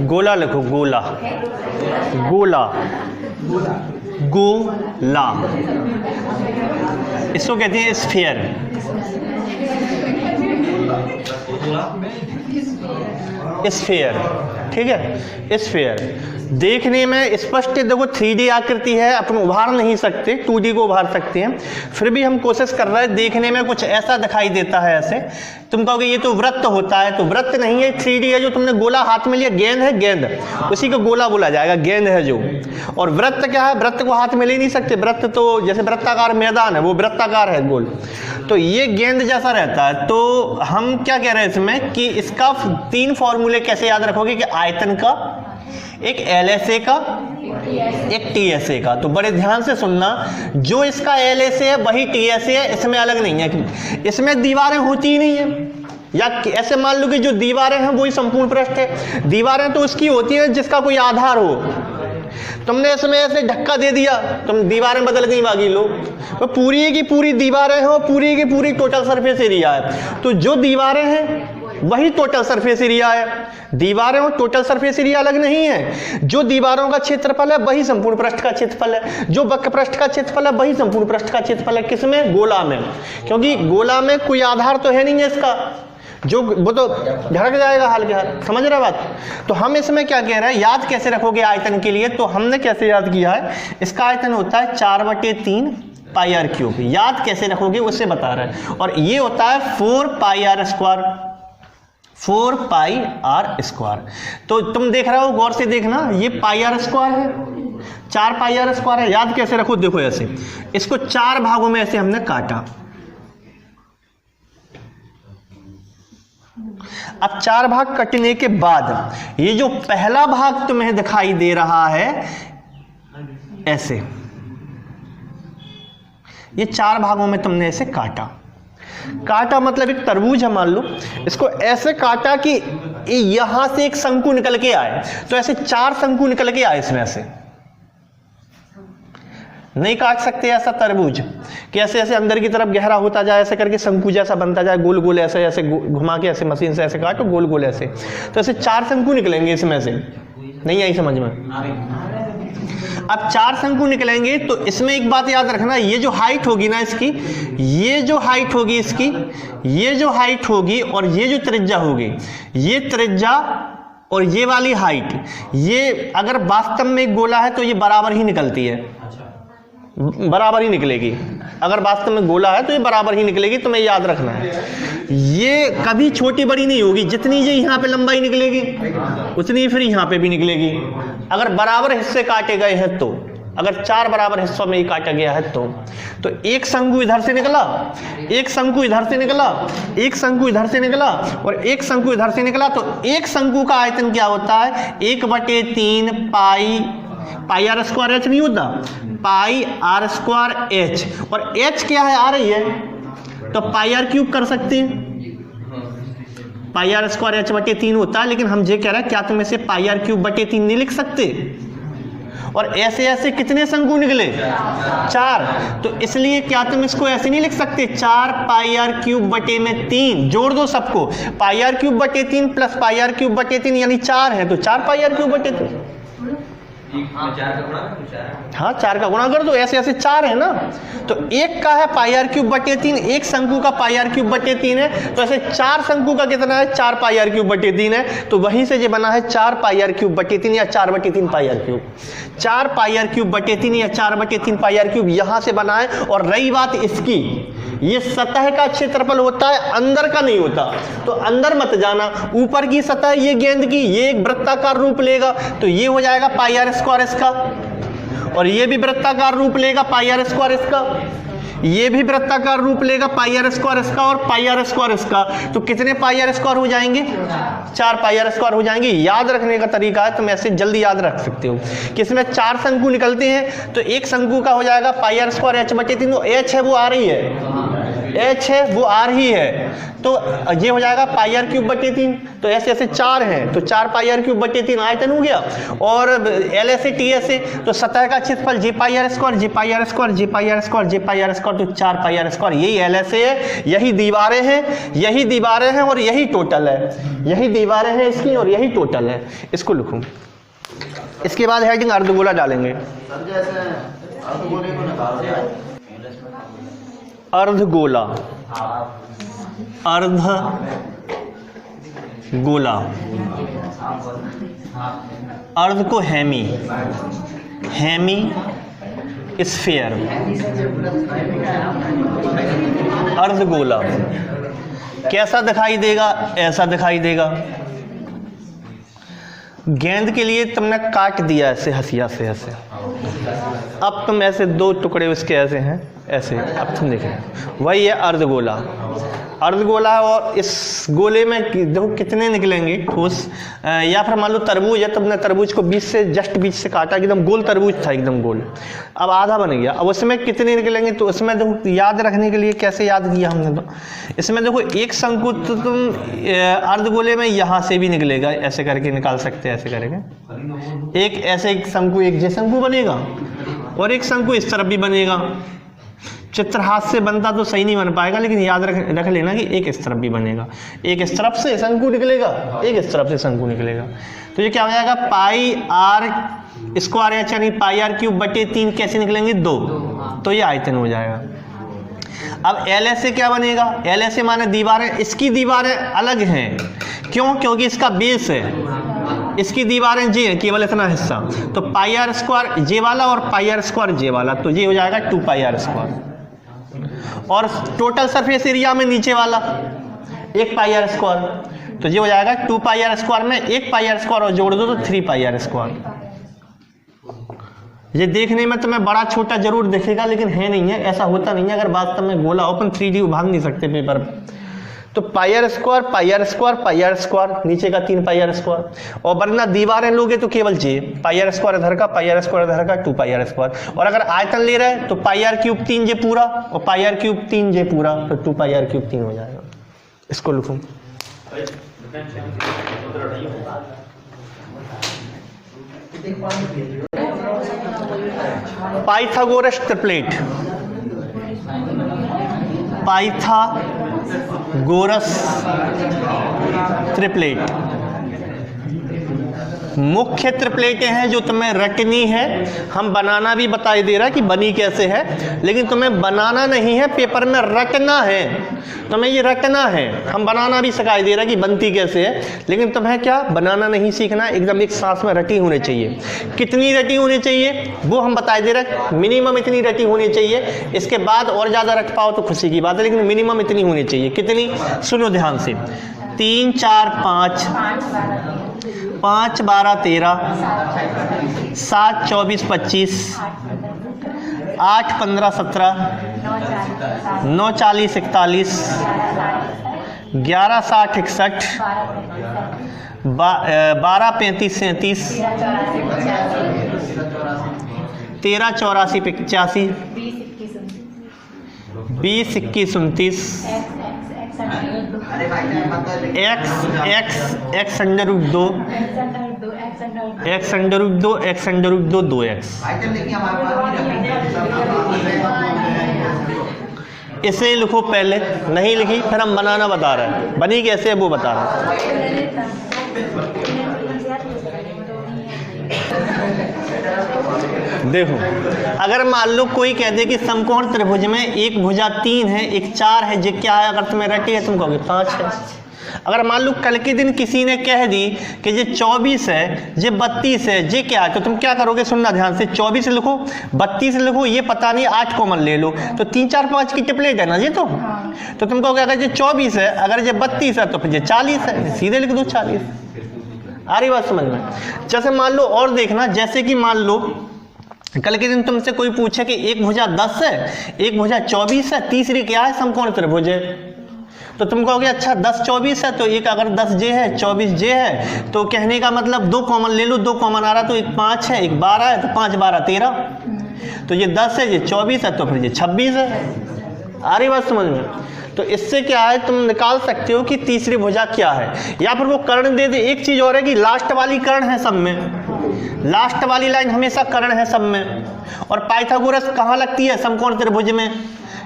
गोला लिखो, गोला, गोला, गोला, इसको कहते हैं स्फीयर। स्फीयर, ठीक है, स्फीयर। देखने में स्पष्ट देखो 3D आकृति है, अपन उभार नहीं सकते, 2D को उभार सकते हैं, फिर भी हम कोशिश कर रहे हैं। देखने में कुछ ऐसा दिखाई देता है ऐसे, तुम कहोगे ये तो वृत्त होता है, तो वृत्त नहीं है, 3D है। जो तुमने गोला हाथ में लिया, गेंद है, गेंद उसी को गोला बोला जाएगा, गेंद है जो। और वृत्त क्या है, वृत्त को हाथ में ले नहीं सकते, वृत्त तो जैसे वृत्ताकार मैदान है, वो वृत्ताकार है गोल, तो ये गेंद जैसा रहता है। तो हम क्या कह रहे हैं इसमें कि इसका 3 फॉर्मूले कैसे याद रखोगे कि आयतन का, एक LSA का, एक TSA का। तो बड़े ध्यान से सुनना, जो इसका LSA है वही TSA है, इसमें अलग नहीं है। इसमें दीवारें होती ही नहीं है, या ऐसे मान लो कि जो दीवारें हैं वही संपूर्ण पृष्ठ है। दीवारें तो उसकी होती हैं जिसका कोई आधार हो। तुमने इसमें ऐसे धक्का दे दिया, तुम दीवारें बदल गई बाकी लोग, तो पूरी की पूरी दीवारें हो, पूरी की पूरी टोटल सरफेस एरिया है। तो जो दीवारें हैं वही टोटल सरफेस एरिया है। दीवारें और टोटल सरफेस एरिया अलग नहीं है। जो दीवारों का क्षेत्रफल है वही संपूर्ण पृष्ठ का क्षेत्रफल है, जो वक्र पृष्ठ का क्षेत्रफल है वही संपूर्ण पृष्ठ का क्षेत्रफल है। किसमें? गोला में, क्योंकि गोला में कोई आधार तो है नहीं है इसका, जो वो तो झड़क जाएगा हाल के हाल। समझ रहे बात? तो हम इसमें क्या कह रहे हैं, याद कैसे रखोगे आयतन के लिए, तो हमने कैसे याद किया है, इसका आयतन होता है 4/3 पाई आर क्यूब। याद कैसे रखोगे उससे बता रहे हैं। और ये होता है 4 pi R square, 4 pi R square. तो तुम देख रहे हो, गौर से देखना, ये पाई आर स्क्वायर है, 4 पाई आर स्क्वायर है। याद कैसे रखो, देखो ऐसे, इसको 4 भागों में ऐसे हमने काटा। अब 4 भाग कटने के बाद ये जो पहला भाग तुम्हें दिखाई दे रहा है ऐसे, ये 4 भागों में तुमने ऐसे काटा। काटा मतलब एक तरबूज है मान लो, इसको ऐसे काटा कि यहां से एक शंकु निकल के आए, तो ऐसे 4 शंकु निकल के आए इसमें से। नहीं काट सकते ऐसा तरबूज कि ऐसे ऐसे अंदर की तरफ गहरा होता जाए, ऐसे करके शंकु जैसा बनता जाए, गोल गोल ऐसे ऐसे घुमा के ऐसे मशीन से ऐसे काटो गोल गोल ऐसे, तो ऐसे 4 शंकु निकलेंगे इसमें से। नहीं आई समझ में? अब 4 शंकु निकलेंगे तो इसमें एक बात याद रखना, ये जो हाइट होगी ना इसकी, ये जो हाइट होगी इसकी, ये जो हाइट होगी और ये जो त्रिज्या होगी, ये त्रिज्या और ये वाली हाइट, ये अगर वास्तव में एक गोला है तो ये बराबर ही निकलती है, बराबर ही निकलेगी। अगर वास्तव में गोला है तो ये बराबर ही निकलेगी, तुम्हें याद रखना है। ये कभी छोटी बड़ी नहीं होगी, जितनी ये यहाँ पे लंबाई निकलेगी उतनी फिर यहाँ पे भी निकलेगी। अगर बराबर हिस्से काटे गए हैं तो, अगर 4 बराबर हिस्सों में ही काटा गया है तो एक शंकु इधर से निकला, एक शंकु इधर से निकला, एक शंकु इधर से निकला और एक शंकु इधर से निकला, तो एक शंकु का आयतन क्या होता है, 1/3 पाई आर स्क्वायर एच नहीं होता, पाई आर स्क्वायर एच। और एच क्या है, आ रही है, तो पाई आर क्यूब कर सकते हैं, पाई आर स्क्वायर h/3 होता है। लेकिन हम ये कह रहे हैं क्या तुम इसे पाई आर क्यूब बटे 3 नहीं लिख सकते? और ऐसे ऐसे कितने शंकु निकले? 4। तो इसलिए क्या तुम इसको ऐसे नहीं लिख सकते, 4 पाई आर क्यूब बटे में 3, जोड़ दो सबको, पाई आर क्यूब बटे 3 प्लस पाई आर क्यूब बटे 3 यानी 4 है, तो 4 पाई आर क्यूब बटे 3। हाँ 4 का गुणा कर दो, ऐसे ऐसे 4 है ना, तो एक का है पाई आर क्यूब बटे 3, एक शंकु का पाई आर क्यूब बटे 3 है, तो ऐसे 4 शंकु का कितना है, 4 पाई आर क्यूब बटे 3 है। तो वहीं से ये बना है 4 पाई आर क्यूब बटे 3 या 4/3 pi R cube, 4 pi R cube बटे 3 या 4/3 पाई आर क्यूब यहां से बना है। और रही बात इसकी, ये सतह का क्षेत्रफल होता है, अंदर का नहीं होता, तो अंदर मत जाना। ऊपर की सतह ये गेंद की, ये एक वृत्ताकार रूप लेगा, तो ये हो जाएगा पाई आर स्क्वायर इसका, और ये भी वृत्ताकार रूप लेगा पाई आर स्क्वायर इसका, ये भी वृत्ताकार रूप लेगा पाई आर स्क्वायर इसका और पाई आर स्क्वायर इसका। तो कितने पाई आर स्क्वायर हो जाएंगे? 4 पाई आर स्क्वायर हो जाएंगे। याद रखने का तरीका है, तुम ऐसे जल्दी याद रख सकते हो कि इसमें 4 शंकु निकलते हैं, तो एक शंकु का हो जाएगा पाई आर स्क्वायर h/3, एच है वो आ रही है, h है वो r ही है, तो ये हो जाएगा पाई आर क्यूब बटे 3। तो ऐसे ऐसे 4 हैं तो 4 पाई आर क्यूब बटे 3 आयतन हो गया। और एल ऐसे टी ऐसे, तो सतह का क्षेत्रफल जे पाई आर स्क्वायर, जे पाई आर स्क्वायर, जे पाई आर स्क्वायर, जे पाई आर स्क्वायर, तो 4 पाई आर स्क्वायर। यही एल ऐसे है, यही दीवारें हैं, यही दीवारें हैं और यही टोटल है, यही दीवारें हैं इसकी और यही टोटल है। इसको लिखूं। इसके बाद हेडिंग अर्धगोला डालेंगे। अर्धगोला, अर्धगोला, अर्ध को हेमी, हेमी स्फीयर, अर्धगोला कैसा दिखाई देगा? ऐसा दिखाई देगा। गेंद के लिए तुमने काट दिया ऐसे हसिया से ऐसे, अब तुम ऐसे 2 टुकड़े उसके ऐसे हैं ऐसे, अब तुम देखें वही है अर्धगोला। अर्धगोला है और इस गोले में देखो कितने निकलेंगे ठोस, या फिर मान लो तरबूज है, तुमने तरबूज को बीच से जस्ट बीच से काटा, एकदम गोल तरबूज था एकदम गोल, अब आधा बन गया, अब उसमें कितने निकलेंगे? तो उसमें देखो याद रखने के लिए कैसे याद किया हमने, तो इसमें देखो एक शंकु तो तुम अर्धगोले में यहाँ से भी निकलेगा, ऐसे करके निकाल सकते हैं, ऐसे करके एक ऐसे एक शंकु, एक जे शंकु बनेगा और एक शंकु इस तरफ भी बनेगा। चित्र हाथ से बनता तो सही नहीं बन पाएगा, लेकिन याद रख लेना कि एक इस तरफ भी बनेगा, एक इस तरफ से शंकु निकलेगा, एक इस तरफ से शंकु निकलेगा। तो ये क्या हो जाएगा? पाई आर स्क्वायर यानी पाई आर क्यूब बटे 3 कैसे निकलेंगे? 2, तो ये आयतन हो जाएगा। अब एल ऐसे क्या बनेगा? एल ऐसे माने दीवारें, इसकी दीवारें अलग हैं, क्यों? क्योंकि इसका बेस है, इसकी दीवारें जे है केवल इतना हिस्सा, तो पाई आर स्क्वायर जे वाला और पाई आर स्क्वायर जे वाला, तो ये हो जाएगा 2 पाई आर स्क्वायर। और टोटल सरफेस एरिया में नीचे वाला 1 पाई आर स्क्वायर, तो ये हो जाएगा 2 पाई आर स्क्वायर में 1 पाई आर स्क्वायर और जोड़ दो तो 3 पाई आर स्क्वायर। ये देखने में तुम्हें बड़ा छोटा जरूर दिखेगा, लेकिन है नहीं है, ऐसा होता नहीं है। अगर वास्तव में गोला ओपन 3D उभार नहीं सकते पेपर पे, तो pi R square, pi R square, pi R square, नीचे का 3 पाई आर स्क्वायर, और वरना दीवारें लोगे तो केवल जे पाई आर स्क्वायर इधर का, पाई आर स्क्वायर इधर का, 2 पाई आर स्क्वायर। और अगर आयतन ले रहे हैं तो पाई आर क्यूब 3 जे पूरा और पाई आर क्यूब 3 जे पूरा, तो 2 पाई आर क्यूब 3 हो जाएगा। इसको लिखूं। पाइथागोरस ट्रिपलेट, पाइथागोरस ट्रिपलेट मुख्य ट्रिपलेटें हैं जो तुम्हें रटनी है। हम बनाना भी बता दे रहा है कि बनी कैसे है, लेकिन तुम्हें बनाना नहीं है, पेपर में रटना है। तुम्हें ये रटना है, हम बनाना भी सिखाई दे रहा है कि बनती कैसे है, लेकिन तुम्हें क्या बनाना नहीं सीखना, एकदम एक सांस में रटी होनी चाहिए। कितनी रटी होनी चाहिए वो हम बता दे रहे हैं, मिनिमम इतनी रटी होनी चाहिए। इसके बाद और ज़्यादा रट पाओ तो खुशी की बात है, लेकिन मिनिमम इतनी होनी चाहिए। कितनी? सुनो ध्यान से। 3 4 5 5 12 13 7 24 25 8 15 17 9 40 41 11 60 61 12 35 37 13 84 85 20 21 29 x under root 2 x under root 2 x under root 2 2x। इसे लिखो पहले, नहीं लिखी फिर हम बनाना बता रहे हैं, बनी कैसे है वो बता रहे हैं। देखो, अगर मान लो कोई कह दे कि समकोण त्रिभुज में एक भुजा 3 है, एक 4 है, जे क्या है? अगर तुम्हें रटी है तुम कहोगे 5 है। अगर मान लो कल के दिन किसी ने कह दी कि ये 24 है, ये 32 है, ये क्या है, तो तुम क्या करोगे? सुनना ध्यान से। 24 लिखो, 32 लिखो, ये पता नहीं 8 कॉमन ले लो, तो 3 4 5 की ट्रिपलेट है ना ये। तो तुम कहोगे अगर ये 24 है, अगर ये 32 है, तो फिर ये 40 है, सीधे लिख दो 40। आ रही बात समझ में? जैसे मान लो और देखना, जैसे कि मान लो कल के दिन तुमसे कोई पूछे कि एक भुजा 10 है, एक भुजा 24 है, तीसरी क्या है? समकोण त्रिभुज है। तो तुम कहोगे अच्छा 10 24 है, तो एक अगर 10 जे है 24 जे है, तो कहने का मतलब 2 कॉमन ले लो, 2 कॉमन आ रहा तो एक 5 है, एक 12 है, तो 5 12 13। तो ये 10 है, ये 24 है, तो फिर ये 26 है। आ रही बात समझ में? तो इससे क्या है, तुम निकाल सकते हो कि तीसरी भुजा क्या है, या फिर वो कर्ण दे दे। एक चीज और है कि लास्ट वाली कर्ण है सब में, लास्ट वाली लाइन हमेशा कर्ण है सब में। और पाइथागोरस कहाँ लगती है? समकोण त्रिभुज में।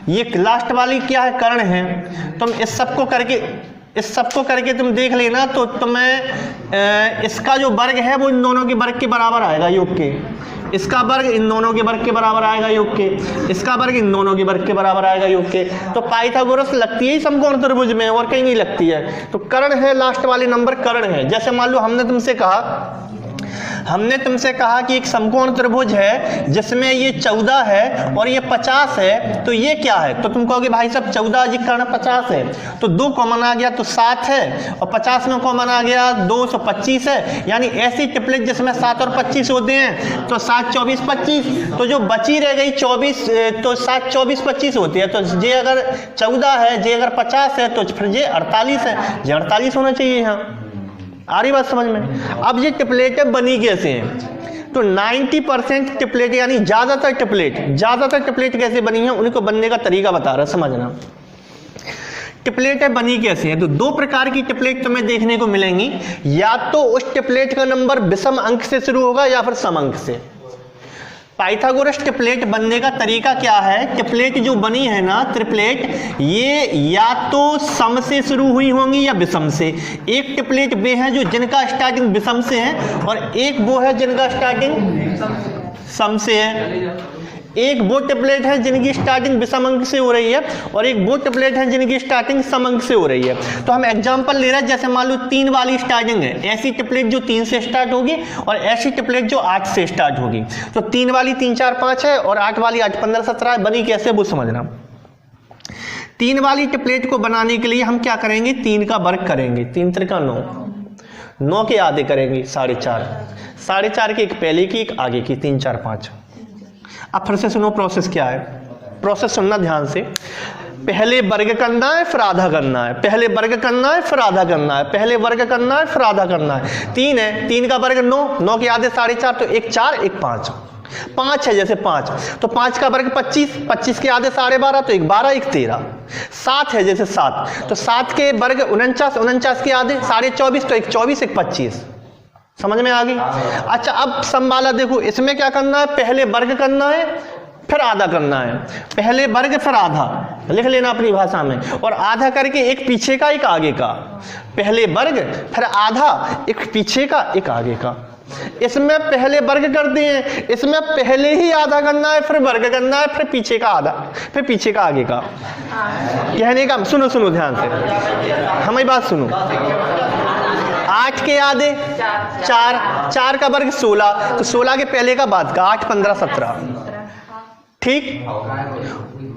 ये लास्ट वाली क्या है? कर्ण है। तुम इस सबको करके तुम देख लेना, तो तुम्हें इसका जो वर्ग है वो इन दोनों के वर्ग के बराबर आएगा योग के। इसका वर्ग इन दोनों के वर्ग के बराबर आएगा योग के, इसका वर्ग इन दोनों के वर्ग के बराबर आएगा योग के। तो पाइथागोरस लगती है समकोण त्रिभुज में, और कहीं नहीं लगती है। तो कर्ण है, लास्ट वाले नंबर कर्ण है। जैसे मान लो हमने तुमसे कहा कि एक समकोण त्रिभुज है जिसमें ये 14 है और ये 50 है, तो ये क्या है? तो तुम कहोगे भाई साहब 14 जी कर्ण 50 है, तो 2 कॉमन आ गया तो 7 है, और 50 में कॉमन आ गया 225 है। यानी ऐसी ट्रिपलेट जिसमें 7 और 25 होते हैं, तो 7 24 25, तो जो बची रह गई 24, तो 7 24 25 होती है। तो जे अगर 14 है, जे अगर 50 है, तो फिर जे 48 है, जे 48 होना चाहिए यहाँ। आ रही बात समझ में? अब ये ट्रिपलेटें बनी कैसे हैं? तो 90% ट्रिपलेट, यानी ज्यादातर ट्रिपलेट कैसे बनी है, उनको बनने का तरीका बता रहा, समझना। ट्रिपलेटें बनी कैसे हैं? तो 2 प्रकार की ट्रिपलेट तुम्हें देखने को मिलेंगी। या तो उस ट्रिपलेट का नंबर विषम अंक से शुरू होगा या फिर सम अंक से। पाइथागोरस ट्रिपलेट बनने का तरीका क्या है? ट्रिपलेट जो बनी है ना, ट्रिपलेट, ये या तो सम से शुरू हुई होंगी या विषम से। एक ट्रिपलेट वे हैं जो जिनका स्टार्टिंग विषम से है, और एक वो है जिनका स्टार्टिंग सम से है। एक वो ट्रिपलेट है जिनकी स्टार्टिंग विषम अंक से हो रही है, और एक वो ट्रिपलेट है जिनकी स्टार्टिंग सम अंक से हो रही है। तो हम एग्जांपल ले रहे हैं, जैसे मान लो 3 वाली स्टार्टिंग है, ऐसी ट्रिपलेट जो 3 से स्टार्ट होगी, और ऐसी ट्रिपलेट जो 8 से स्टार्ट होगी। तो 3 वाली 3 4 5 है, और 8 वाली 8 15 17 है। बनी कैसे वो समझना। 3 वाली ट्रिपलेट को बनाने के लिए हम क्या करेंगे? 3 का वर्ग करेंगे, 3 त्रिका 9, 9 के आधे करेंगे 4.5, 4.5 के एक पहले की एक आगे की, 3 4 5। अब फिर से सुनो प्रोसेस क्या है, प्रोसेस सुनना ध्यान से। पहले वर्ग करना है, फिर आधा करना है, पहले वर्ग करना है, फिर आधा करना है, पहले वर्ग करना है, फिर आधा करना है। 3 है, 3 का वर्ग 9, 9 के आधे 4.5, तो एक 4 एक 5, 5 है जैसे 5, तो 5 का वर्ग 25, 25 के आधे 12.5, तो एक 12 एक 13। 7 है जैसे 7, तो 7 के वर्ग 49, 49 के आधे 24.5, तो एक 24 एक 25। समझ में आ गई? अच्छा, अब सम वाला देखो, इसमें क्या करना है? पहले वर्ग करना है, फिर आधा करना है। पहले वर्ग फिर आधा, लिख लेना अपनी भाषा में, और आधा करके एक पीछे का एक आगे का। पहले वर्ग फिर आधा, एक पीछे का एक आगे का। इसमें पहले वर्ग करते हैं, इसमें पहले ही आधा करना है, फिर वर्ग करना है, फिर पीछे का आधा, फिर पीछे का आगे का। कहने का सुनो सुनो ध्यान से, हमारी बात सुनो। 8 के आधे 4, 4 का वर्ग 16, तो 16 के पहले का बाद का 8 15 17। ठीक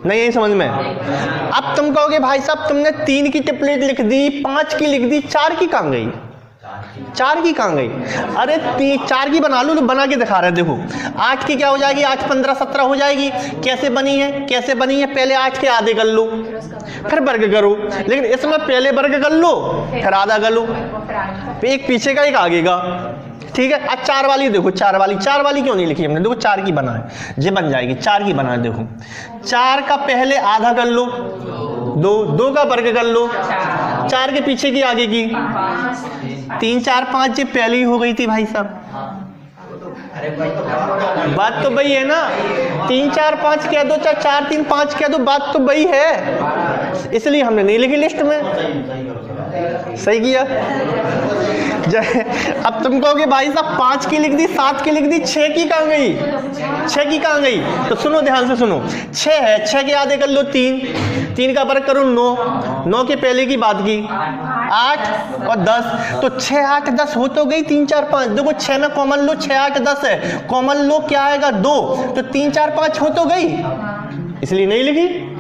नहीं? यही समझ में। अब तुम कहोगे भाई साहब तुमने 3 की ट्रिपलेट लिख दी, 5 की लिख दी, 4 की कहां गई? 4 की कहां गई? अरे 4 की बना लो, तो बना के दिखा रहे। देखो 8 की क्या हो जाएगी? 8 15 17 हो जाएगी। कैसे बनी है? कैसे बनी है? पहले 8 के आधे कर लो, फिर वर्ग करो। लेकिन इसमें पहले वर्ग कर लो, फिर आधा कर लो, एक पीछे का एक आगे का। ठीक है। अब 4 वाली देखो, 4 वाली क्यों नहीं लिखी हमने? देखो 4 की बना है, ये बन जाएगी। 4 की बना है, देखो 4 का पहले आधा कर लो, 2 का वर्ग कर लो, 4 के पीछे की आगे की, 3 4 5 ये पहले ही हो गई थी भाई साहब। बात तो वही है ना, 3 4 5 कह दो, 4 3 5 कह दो, बात तो वही है। इसलिए हमने नहीं लिखी लिस्ट में। सही किया। अब तुम कहोगे भाई साहब 5 की लिख दी, 7 की लिख दी, 6 की कहां गई? 6 की कहां गई? तो सुनो ध्यान से सुनो, 6 है, 6 के आधे कर लो 3 का वर्ग करो 9 के पहले की बाद की 8 और 10, तो 6 8 10 हो तो गई। 3 4 5 देखो 6 में कॉमन लो, 6 8 10 है, कॉमन लो क्या आएगा? 2, तो 3 4 5 हो तो गई, इसलिए नहीं लिखी।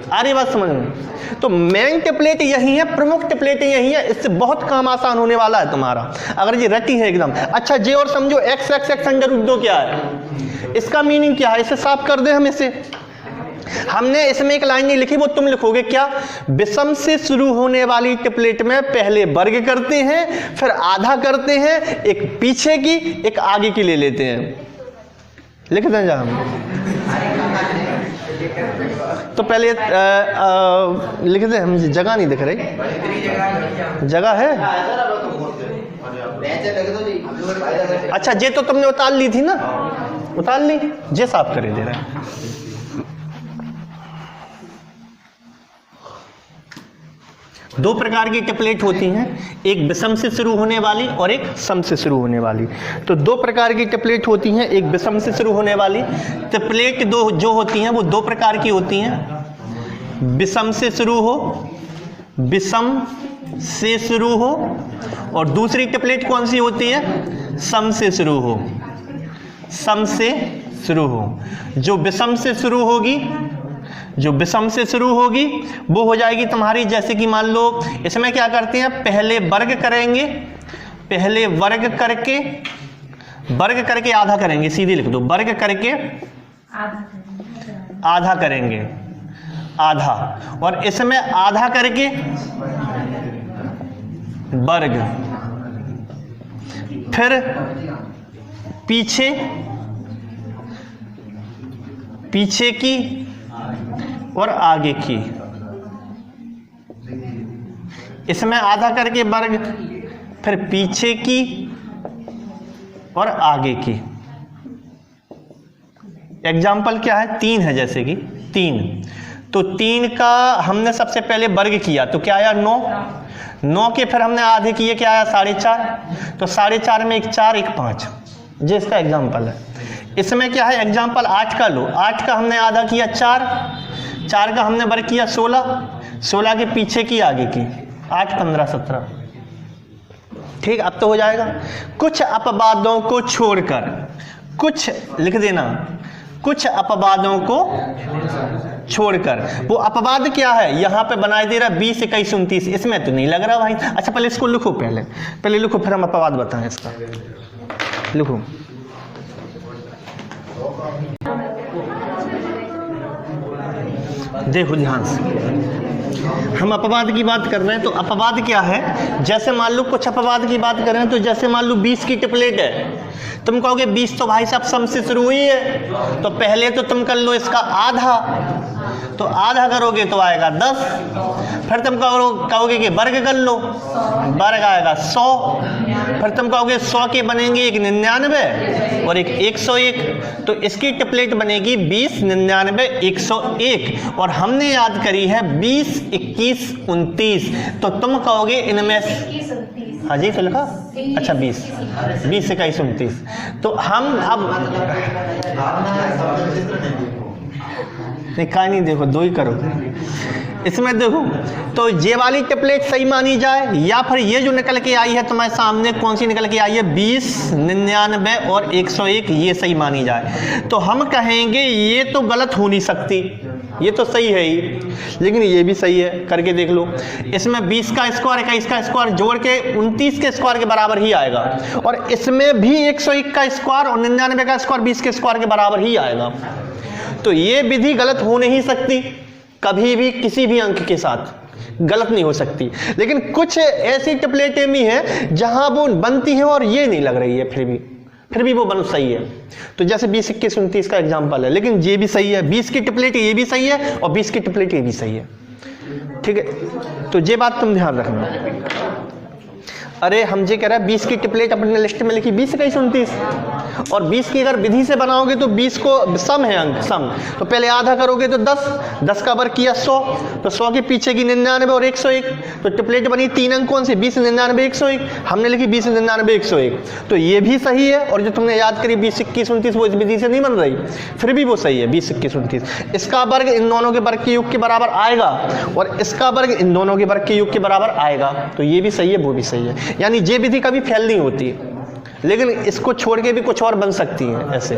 आ रही बात समझ में? तो मेन टेम्पलेट यही है, प्रमुख टेम्पलेट यही है। इससे बहुत काम आसान होने वाला है तुम्हारा, अगर ये रटी है एकदम। अच्छा जे और समझो x x x under root 2 क्या है? इसका मीनिंग क्या है? इसे साफ कर दे हम इसे। हमने इसमें एक लाइन नहीं लिखी, वो तुम लिखोगे क्या? विषम से शुरू होने वाली टेम्पलेट में पहले वर्ग करते हैं, फिर आधा करते हैं, एक पीछे की एक आगे की ले लेते हैं। लिख दें जा हम। तो पहले लिख दे, हम जगह नहीं दिख रही, जगह है। अच्छा जे तो तुमने उतार ली थी ना, उतार ली, जे साफ करे दे रहा है। दो प्रकार की टेप्लेट होती हैं, एक विषम से शुरू होने वाली और एक सम से शुरू होने वाली। तो दो प्रकार की टेप्लेट होती हैं, एक विषम से शुरू होने वाली टेप्लेट दो जो होती हैं वो दो प्रकार की होती हैं, विषम से शुरू हो, विषम से शुरू हो, और दूसरी टेप्लेट कौन सी होती है, सम से शुरू हो, सम से शुरू हो। जो विषम से शुरू होगी, जो विषम से शुरू होगी वो हो जाएगी तुम्हारी, जैसे कि मान लो इसमें क्या करते हैं, पहले वर्ग करेंगे, पहले वर्ग करके आधा करेंगे, सीधे लिख दो, वर्ग करके आधा करेंगे, आधा, और इसमें आधा करके वर्ग, फिर पीछे की और आगे की, इसमें आधा करके वर्ग, फिर पीछे की और आगे की। एग्जाम्पल क्या है, 3 है, जैसे कि 3, तो 3 का हमने सबसे पहले वर्ग किया तो क्या आया 9, 9 के फिर हमने आधे किए, क्या आया 4.5, तो 4.5 में एक 4 एक 5, ये इसका एग्जाम्पल है। इसमें क्या है, एग्जाम्पल 8 का लो, 8 का हमने आधा किया 4, 4 का हमने वर्ग किया 16, 16 के पीछे की आगे की, 8 15 17। ठीक, अब तो हो जाएगा। कुछ अपवादों को छोड़कर, कुछ लिख देना, कुछ अपवादों को छोड़कर, वो अपवाद क्या है, यहां पे बनाए दे रहा 20 21 29, इसमें तो नहीं लग रहा भाई। अच्छा पहले इसको लिखो, पहले लिखो, फिर हम अपवाद बताएं इसका। लिखो, देखो ध्यान से, हम अपवाद की बात कर रहे हैं, तो अपवाद क्या है, जैसे मान लो कुछ अपवाद की बात कर रहे हैं, तो जैसे मान लो 20 की टेप्लेट है, तुम कहोगे 20 तो भाई साहब सम से शुरू हुई है, तो पहले तो तुम कर लो इसका आधा, तो आधा करोगे तो आएगा 10, फिर तुम कहोगे कि वर्ग कर लो, वर्ग आएगा 100, फिर तुम कहोगे 100 के बनेंगे एक 99 और एक 101, तो इसकी टेप्लेट बनेगी 20 99 101, और हमने याद करी है 20 21 29, तो तुम कहोगे इनमें, हाँ जी तो लिखा, अच्छा 20 21 29, तो हम अब नहीं, देखो दो ही करो इसमें, देखो तो ये वाली टेप्लेट सही मानी जाए, या फिर ये जो निकल के आई है तुम्हारे सामने, कौन सी निकल के आई है, 20 99 और 101, ये सही मानी जाए, तो हम कहेंगे ये तो गलत हो नहीं सकती, ये तो सही है ही, लेकिन ये भी सही है, करके देख लो। इसमें 20 का स्क्वायर 21 का स्क्वायर जोड़ के 29 के स्क्वायर के बराबर ही आएगा, और इसमें भी 101 का स्क्वायर और 99 का स्क्वायर 20 के स्क्वायर के बराबर ही आएगा, तो ये विधि गलत हो नहीं सकती कभी भी, किसी भी अंक के साथ गलत नहीं हो सकती। लेकिन कुछ ऐसी टेप्लेटें भी हैं जहां वो बनती हैं और ये नहीं लग रही है, फिर भी वो बन सही है, तो जैसे 20 21 29 का एग्जांपल है, लेकिन ये भी सही है, 20 की टेप्लेट ये भी सही है और 20 की टेप्लेट ये भी सही है। ठीक है, तो ये बात तुम ध्यान रखना। अरे हम ये कह रहे हैं 20 की टेप्लेट अपने लिस्ट में लिखी 20 21 29, और 20 की अगर विधि से बनाओगे तो 20 को सम है अंक, सम, तो पहले आधा करोगे तो 10, 10 का वर्ग किया 100, तो 100 के पीछे की 99 और 101, तो टेप्लेट बनी 3 अंक कौन से, 20 99 101, हमने लिखी 20 99 101, तो ये भी सही है, और जो तुमने याद करी 20 21 29 वो इस विधि से नहीं बन रही, फिर भी वो सही है 20 21 29। इसका वर्ग इन दोनों के वर्ग के योग के बराबर आएगा, और इसका वर्ग इन दोनों के वर्ग के योग के बराबर आएगा, तो ये भी सही है वो भी सही है, यानी ये विधि कभी फेल नहीं होती, लेकिन इसको छोड़ के भी कुछ और बन सकती है ऐसे।